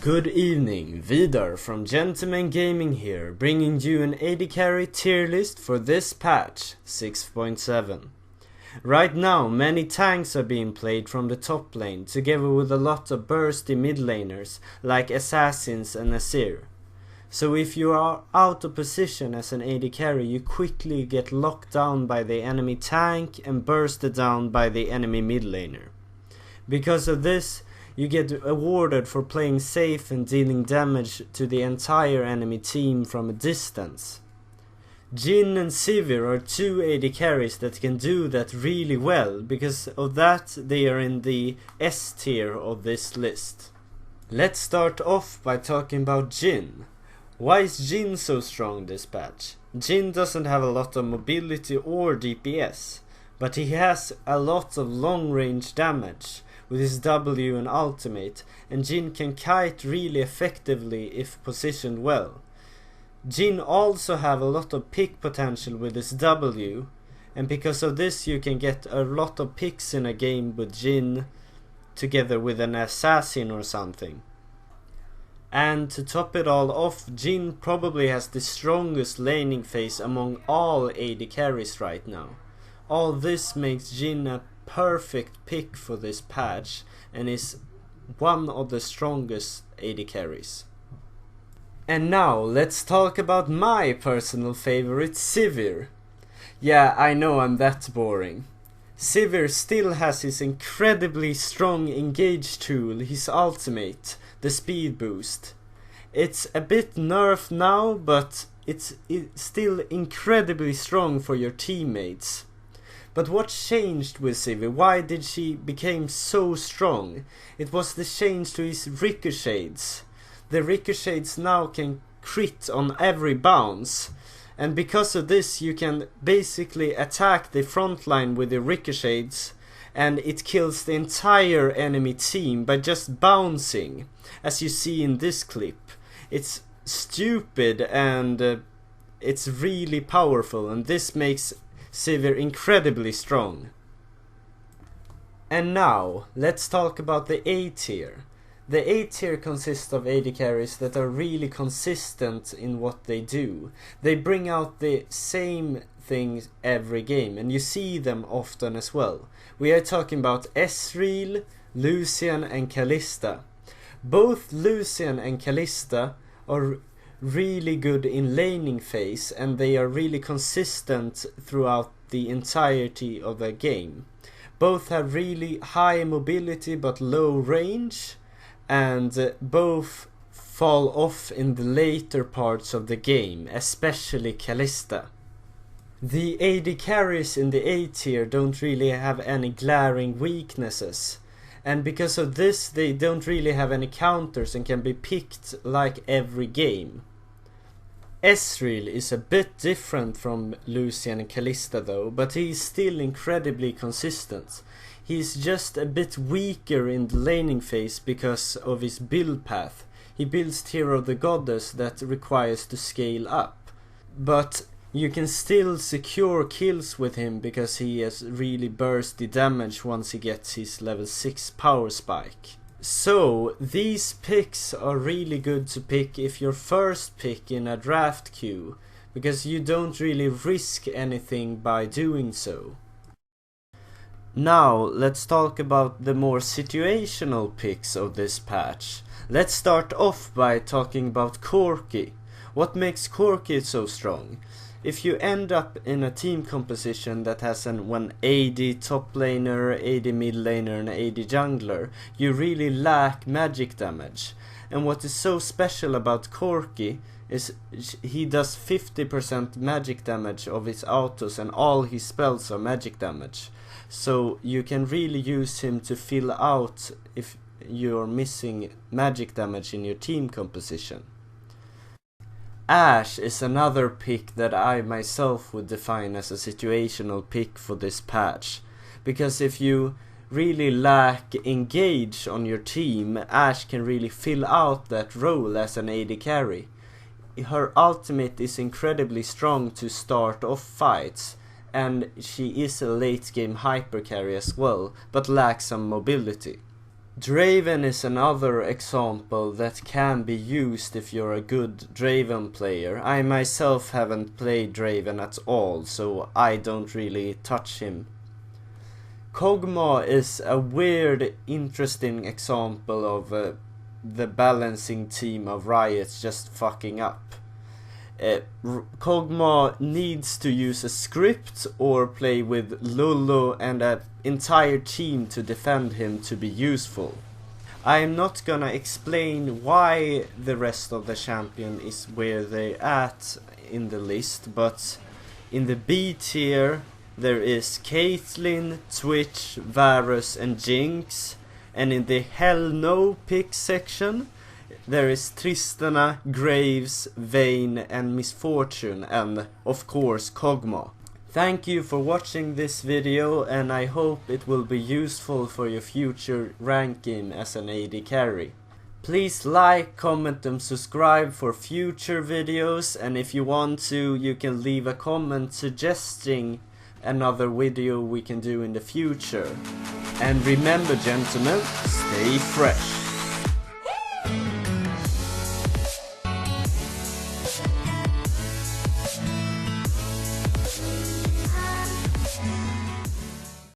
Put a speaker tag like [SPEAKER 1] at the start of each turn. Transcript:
[SPEAKER 1] Good evening, Vidar from Gentleman Gaming here, bringing you an AD carry tier list for this patch, 6.7. Right now, many tanks are being played from the top lane, together with a lot of bursty mid laners, like Assassins and Azir. So if you are out of position as an AD carry, you quickly get locked down by the enemy tank and bursted down by the enemy mid laner. Because of this, you get awarded for playing safe and dealing damage to the entire enemy team from a distance. Jhin and Sivir are two AD carries that can do that really well. Because of that, they are in the S tier of this list. Let's start off by talking about Jhin. Why is Jhin so strong this patch? Jhin doesn't have a lot of mobility or DPS, but he has a lot of long range damage with his W and ultimate, and Jhin can kite really effectively if positioned well. Jhin also have a lot of pick potential with his W, and because of this you can get a lot of picks in a game with Jhin together with an assassin or something. And to top it all off, Jhin probably has the strongest laning phase among all AD carries right now. All this makes Jhin a perfect pick for this patch and is one of the strongest AD carries. And now let's talk about my personal favorite, Sivir. Yeah, I know I'm that boring. Sivir still has his incredibly strong engage tool, his ultimate, the speed boost. It's a bit nerfed now, but it's still incredibly strong for your teammates. But what changed with Sivir? Why did she become so strong? It was the change to his ricochets. The ricochets now can crit on every bounce, and because of this you can basically attack the front line with the ricochets and it kills the entire enemy team by just bouncing, as you see in this clip. It's stupid and it's really powerful, and this makes Sivir incredibly strong. And now, let's talk about the A tier. The A tier consists of AD carries that are really consistent in what they do. They bring out the same things every game, and you see them often as well. We are talking about Ezreal, Lucian and Kalista. Both Lucian and Kalista are really good in laning phase, and they are really consistent throughout the entirety of the game. Both have really high mobility but low range, and both fall off in the later parts of the game, especially Kalista. The AD carries in the A tier don't really have any glaring weaknesses, and because of this they don't really have any counters and can be picked like every game. Ezreal is a bit different from Lucian and Kalista though, but he is still incredibly consistent. He is just a bit weaker in the laning phase because of his build path. He builds Tear of the Goddess that requires to scale up. But you can still secure kills with him because he has really bursty damage once he gets his level 6 power spike. So, these picks are really good to pick if your first pick in a draft queue, because you don't really risk anything by doing so. Now, let's talk about the more situational picks of this patch. Let's start off by talking about Corki. What makes Corki so strong? If you end up in a team composition that has one AD top laner, AD mid laner and AD jungler, you really lack magic damage. And what is so special about Corki is he does 50% magic damage of his autos, and all his spells are magic damage. So you can really use him to fill out if you're missing magic damage in your team composition. Ashe is another pick that I myself would define as a situational pick for this patch, because if you really lack engage on your team, Ashe can really fill out that role as an AD carry. Her ultimate is incredibly strong to start off fights, and she is a late game hyper carry as well, but lacks some mobility. Draven is another example that can be used if you're a good Draven player. I myself haven't played Draven at all, so I don't really touch him. Kog'Maw is a weird, interesting example of the balancing team of Riot just fucking up. Kog'Maw needs to use a script or play with Lulu and an entire team to defend him to be useful. I am not gonna explain why the rest of the champion is where they're at in the list, but in the B tier there is Caitlyn, Twitch, Varus and Jinx, and in the Hell No pick section there is Tristana, Graves, Vayne and Miss Fortune, and of course Kog'Maw. Thank you for watching this video, and I hope it will be useful for your future ranking as an AD carry. Please like, comment and subscribe for future videos, and if you want to, you can leave a comment suggesting another video we can do in the future. And remember, gentlemen, stay fresh.